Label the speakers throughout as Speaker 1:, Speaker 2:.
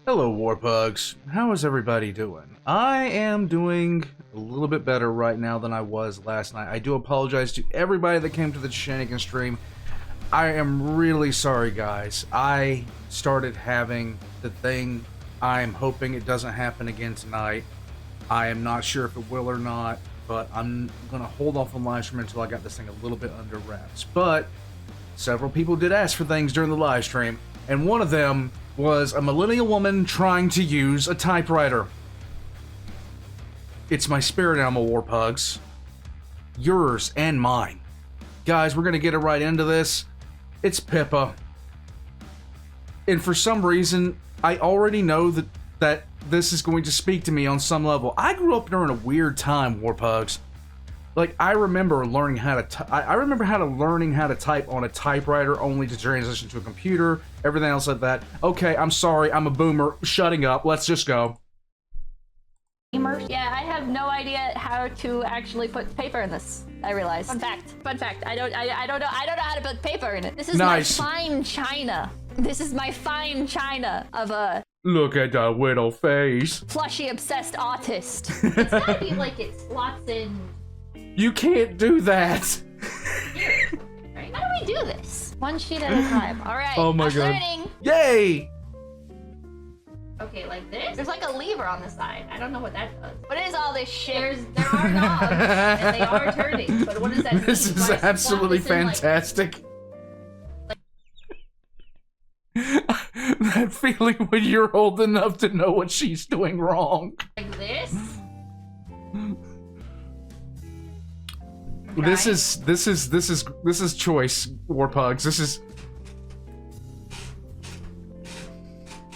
Speaker 1: Hello, Warpugs. How is everybody doing? I am doing a little bit better right now than I was last night. I do apologize to everybody that came to the Shenanigan stream. I am really sorry, guys. I started having the thing. I'm hoping it doesn't happen again tonight. I am not sure if it will or not, but I'm going to hold off on live stream until I got this thing a little bit under wraps. But several people did ask for things during the live stream, and one of them was a millennial woman trying to use a typewriter. It's my spirit animal, Warpugs. Yours and mine. Guys, we're gonna get it right into this. It's Pippa. And for some reason, I already know that this is going to speak to me on some level. I grew up during a weird time, Warpugs. Like, I remember learning how to learning how to type on a typewriter only to transition to a computer, everything else like that. Okay, I'm sorry, I'm a boomer. Shutting up. Let's just go.
Speaker 2: Yeah, I have no idea how to actually put paper in this. I realized. Fun fact. I don't know how to put paper in it. This is
Speaker 1: nice.
Speaker 2: My fine china. This is my fine china of a
Speaker 1: look at that little face.
Speaker 2: Plushy obsessed artist. It's gotta be like it slots in.
Speaker 1: You can't do that.
Speaker 2: Here. Right? How do we do this? One sheet at a time. All right.
Speaker 1: Oh my
Speaker 2: I'm
Speaker 1: god.
Speaker 2: learning.
Speaker 1: Yay!
Speaker 2: Okay, like this? There's like a lever on the side. I don't know what that does. What is all this shit? There are knobs, and they are turning. But what does that mean?
Speaker 1: This is absolutely fantastic. That feeling when you're old enough to know what she's doing wrong.
Speaker 2: Like this?
Speaker 1: Okay. This is choice, Warpugs. This is.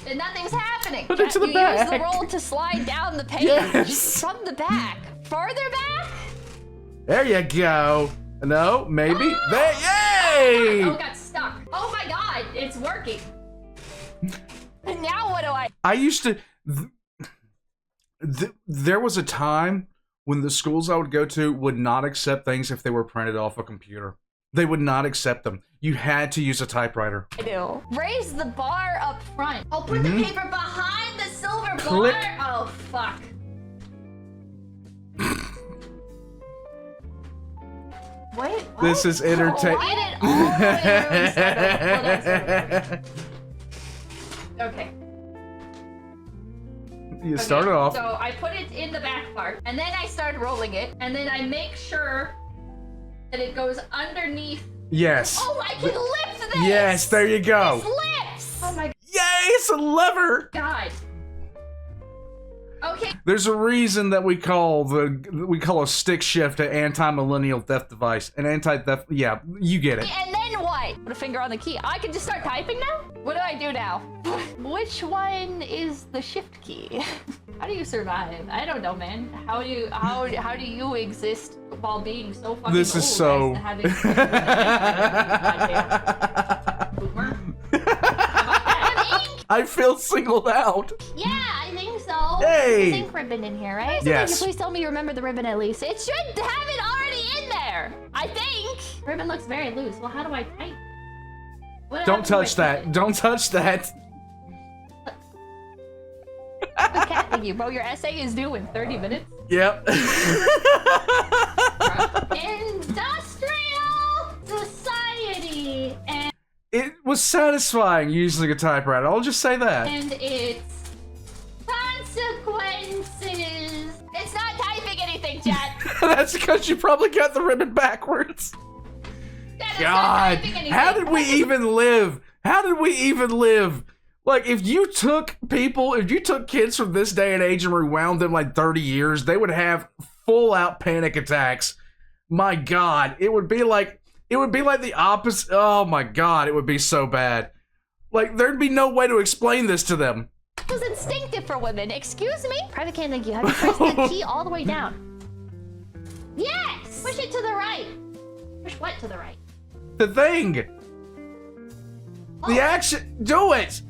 Speaker 2: And nothing's happening.
Speaker 1: Put it to the back.
Speaker 2: Use the roll to slide down the page.
Speaker 1: Yes.
Speaker 2: From the back. Farther back?
Speaker 1: There you go. No, maybe.
Speaker 2: Oh!
Speaker 1: There. Yay!
Speaker 2: Oh, it got stuck. Oh my god, it's working. And now what do I?
Speaker 1: I used to. There was a time when the schools I would go to would not accept things if they were printed off a computer. They would not accept them. You had to use a typewriter.
Speaker 2: I do. Raise the bar up front. I'll put the paper behind the silver
Speaker 1: Click.
Speaker 2: bar. Oh, fuck. Wait, what?
Speaker 1: This is entertaining.
Speaker 2: Oh, I did it all the way around. Okay.
Speaker 1: You started off.
Speaker 2: So I put it in the back part, and then I start rolling it, and then I make sure that it goes underneath.
Speaker 1: Yes.
Speaker 2: Oh, I can lift this!
Speaker 1: Yes, there you go.
Speaker 2: This lifts! Oh my
Speaker 1: Yay, it's a lever!
Speaker 2: god. Okay.
Speaker 1: There's a reason that we call a stick shift an anti-millennial theft device. An anti-theft, yeah, you get it.
Speaker 2: And then what? Put a finger on the key. I can just start typing now? What do I do now? Which one is the shift key? How do you survive? I don't know, man. How do you exist while being so fucking
Speaker 1: This is
Speaker 2: old
Speaker 1: so.
Speaker 2: as to having boomer?
Speaker 1: I feel singled out.
Speaker 2: Yeah, I think so.
Speaker 1: Hey!
Speaker 2: There's ink ribbon in here, right?
Speaker 1: Yes.
Speaker 2: Please tell me you remember the ribbon at least. It should have it already in there, I think. Ribbon looks very loose. Well, how do I type?
Speaker 1: Don't touch that. Don't touch that.
Speaker 2: Thank you, bro. Your essay is due in 30 minutes.
Speaker 1: Yep.
Speaker 2: Industrial society and
Speaker 1: It was satisfying using a typewriter. I'll just say that.
Speaker 2: its consequences. It's not typing anything, chat.
Speaker 1: That's because you probably got the ribbon backwards. God, how did we even live? How did we even live? Like, if you took kids from this day and age and rewound them like 30 years, they would have full-out panic attacks. My God, it would be like the opposite. Oh my God, it would be so bad. Like, there'd be no way to explain this to them.
Speaker 2: It was instinctive for women. Excuse me? Private can, thank you. Have you pressed the key all the way down? Yes! Push it to the right. Push what to the right?
Speaker 1: The thing.
Speaker 2: Oh.
Speaker 1: The action. Do it.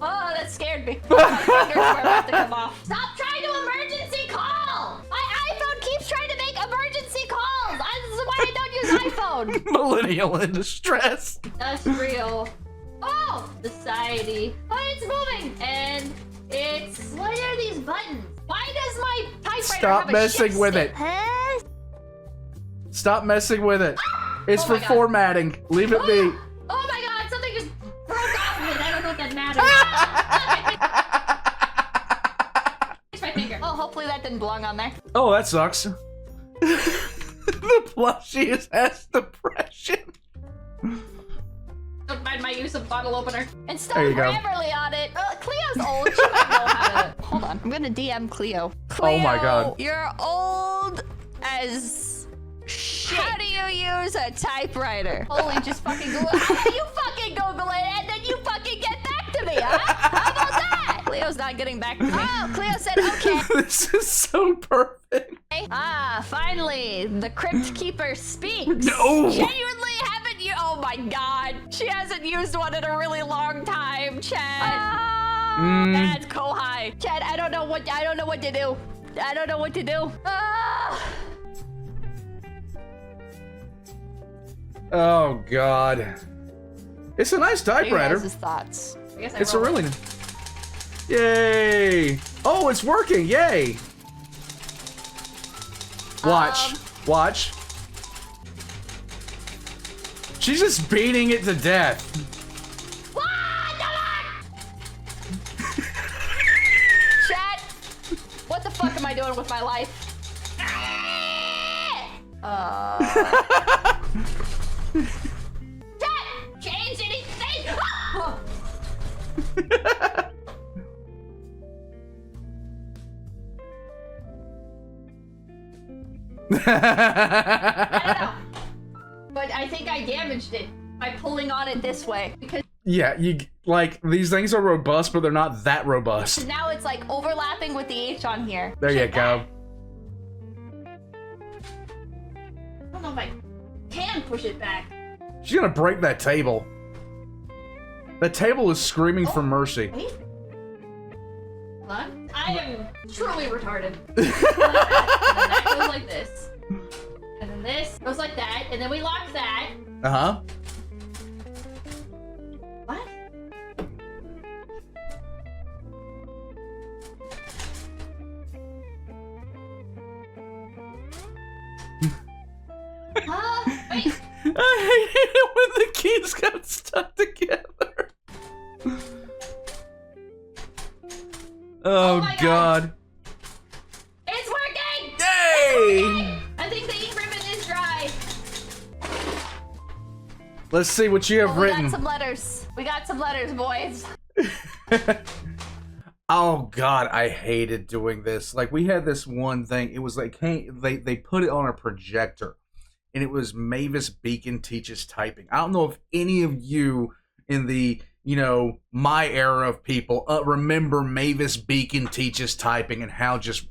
Speaker 2: Oh, that scared me. My fingers were about to come off. Stop trying to emergency call! My iPhone keeps trying to make emergency calls! This is why I don't use iPhone!
Speaker 1: Millennial in distress.
Speaker 2: Industrial Oh! Society. Oh, it's moving! And it's... What are these buttons? Why does my typewriter
Speaker 1: Stop
Speaker 2: have a
Speaker 1: messing
Speaker 2: shift
Speaker 1: with
Speaker 2: stick?
Speaker 1: it.
Speaker 2: Huh?
Speaker 1: Stop messing with it. It's
Speaker 2: Oh
Speaker 1: for
Speaker 2: my God.
Speaker 1: formatting. Leave it be.
Speaker 2: Oh my God, something just broke off of it. I don't know if that matters. It's my finger. Oh, hopefully that didn't belong on there.
Speaker 1: Oh, that sucks. The plushie has depression.
Speaker 2: Don't mind my use of bottle opener. And still
Speaker 1: There you go.
Speaker 2: Grammarly on it. Cleo's old. She might know how to... Hold on. I'm gonna DM Cleo.
Speaker 1: Oh my God.
Speaker 2: You're old as shit. How do you use a typewriter? Holy, just fucking Google it. You fucking Google it and then you fucking get back to me, huh? How about that? Cleo's not getting back to me. Oh, Cleo said okay.
Speaker 1: This is so perfect.
Speaker 2: Ah, finally, the Crypt Keeper speaks.
Speaker 1: No.
Speaker 2: Genuinely haven't you? Oh my God, she hasn't used one in a really long time, Chad. That's Kohai. Chad, I don't know what to do. I don't know what to do.
Speaker 1: Oh God. It's a nice typewriter.
Speaker 2: His thoughts. I guess
Speaker 1: It's a really. Yay! Oh, it's working! Yay! Watch. Watch. She's just beating it to death.
Speaker 2: Chat, what the fuck am I doing with my life? Chat, change anything! I don't know. But I think I damaged it by pulling on it this way. Because
Speaker 1: Yeah, you like these things are robust, but they're not that robust.
Speaker 2: now it's like overlapping with the H on here.
Speaker 1: There you
Speaker 2: Check
Speaker 1: go.
Speaker 2: that. I don't know if I can push it back.
Speaker 1: She's gonna break that table. That table is screaming for mercy.
Speaker 2: Wait. Hold on. I am truly retarded. And then that goes like this. And then this goes like that. And then we lock that.
Speaker 1: Uh-huh.
Speaker 2: What? Wait.
Speaker 1: I hate it when the keys got stuck together. Oh
Speaker 2: my
Speaker 1: God.
Speaker 2: It's working!
Speaker 1: Yay!
Speaker 2: I think the ink ribbon is dry.
Speaker 1: Let's see what you have
Speaker 2: We
Speaker 1: written.
Speaker 2: got some letters. We got some letters, boys.
Speaker 1: Oh God, I hated doing this. Like we had this one thing. It was like, hey, they put it on a projector, and it was Mavis Beacon Teaches Typing. I don't know if any of you in the my era of people remember Mavis Beacon Teaches Typing and how just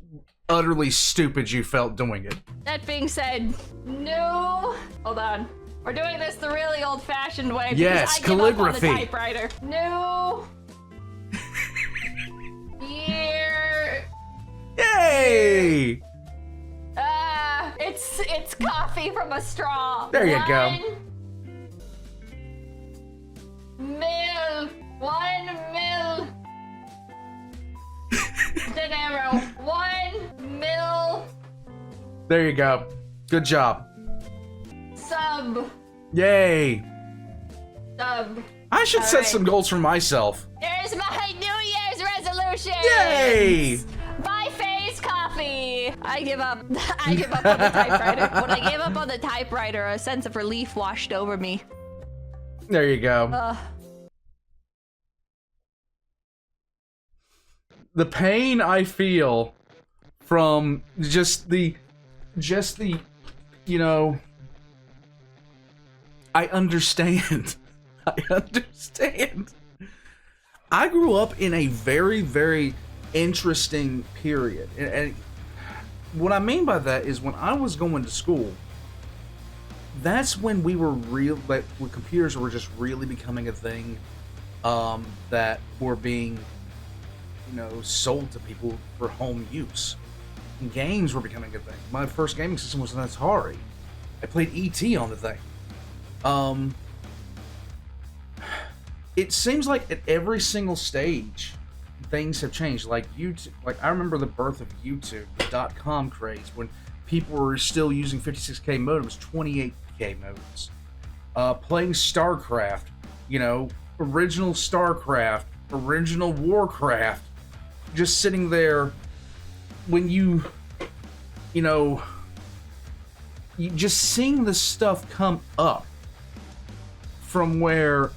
Speaker 1: utterly stupid you felt doing it.
Speaker 2: That being said, no. Hold on. We're doing this the really old-fashioned way.
Speaker 1: Yes,
Speaker 2: because I give up on
Speaker 1: calligraphy.
Speaker 2: the typewriter. No. Here.
Speaker 1: Yay!
Speaker 2: It's coffee from a straw.
Speaker 1: There you go.
Speaker 2: 1 mil. Dinero. 1 mil.
Speaker 1: There you go. Good job.
Speaker 2: Sub.
Speaker 1: Yay!
Speaker 2: Sub.
Speaker 1: I should set
Speaker 2: right.
Speaker 1: some goals for myself.
Speaker 2: There's my New Year's resolution.
Speaker 1: Yay!
Speaker 2: Buy Phase coffee. I give up. I give up on the typewriter. When I gave up on the typewriter, a sense of relief washed over me.
Speaker 1: There you go. The pain I feel from just the I understand. I understand. I grew up in a very, very interesting period. And what I mean by that is when I was going to school, that's when we were when computers were just really becoming a thing that were being, sold to people for home use. And games were becoming a thing. My first gaming system was an Atari. I played E.T. on the thing. it seems like at every single stage, things have changed. Like YouTube, like I remember the birth of YouTube, the .com craze, when people were still using 56K modems, 28K modems. Playing StarCraft, you know, original StarCraft, original Warcraft, just sitting there when you know, you just seeing this stuff come up from where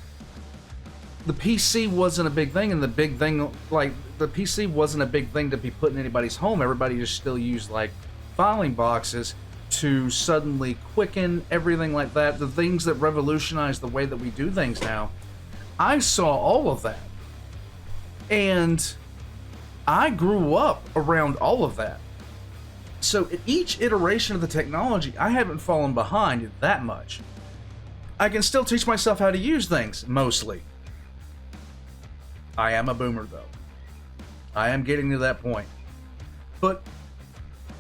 Speaker 1: the PC wasn't a big thing, and the big thing, like, the PC wasn't a big thing to be put in anybody's home. Everybody just still used, like, filing boxes to suddenly quicken everything like that. The things that revolutionized the way that we do things now. I saw all of that. And I grew up around all of that. So at each iteration of the technology, I haven't fallen behind that much. I can still teach myself how to use things, mostly. I am a boomer, though. I am getting to that point. But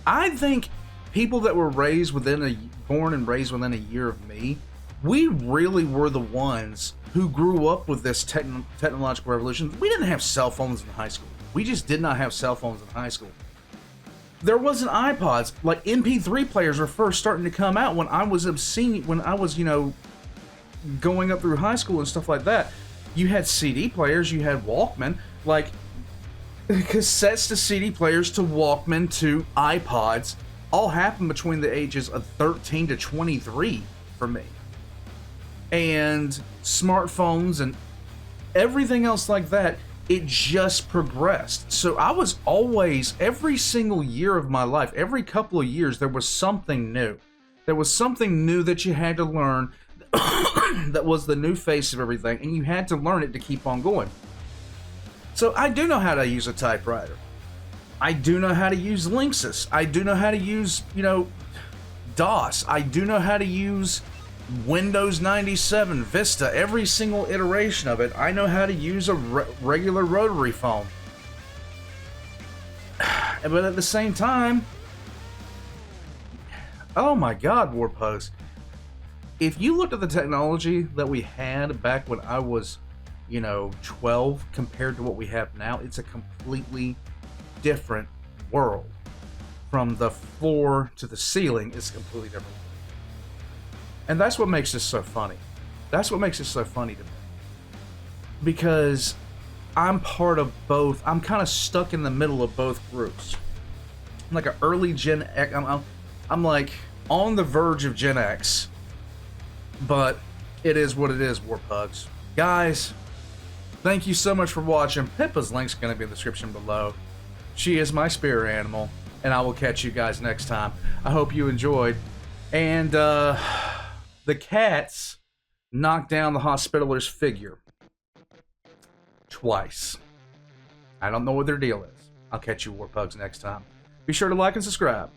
Speaker 1: I think people that were born and raised within a year of me, we really were the ones who grew up with this technological revolution. We didn't have cell phones in high school. We just did not have cell phones in high school. There wasn't iPods. Like, MP3 players were first starting to come out when I was you know, going up through high school and stuff like that. You had CD players, you had Walkman, like cassettes to CD players to Walkman to iPods, all happened between the ages of 13 to 23 for me. And smartphones and everything else like that, it just progressed. So I was always, every single year of my life, every couple of years, there was something new. There was something new that you had to learn that was the new face of everything, and you had to learn it to keep on going. So I do know how to use a typewriter. I do know how to use Linksys. I do know how to use, you know, DOS. I do know how to use Windows 97, Vista, every single iteration of it. I know how to use a regular rotary phone. But at the same time, oh my God, Warpugs. If you looked at the technology that we had back when I was, you know, 12 compared to what we have now, it's a completely different world. From the floor to the ceiling, it's completely different. And that's what makes this so funny. That's what makes it so funny to me. Because I'm part of both. I'm kind of stuck in the middle of both groups. I'm like an early Gen X. I'm like on the verge of Gen X. But it is what it is, Warpugs. Guys, thank you so much for watching. Pippa's link's going to be in the description below. She is my spirit animal. And I will catch you guys next time. I hope you enjoyed. And the cats knocked down the Hospitaler's figure. Twice. I don't know what their deal is. I'll catch you, Warpugs, next time. Be sure to like and subscribe.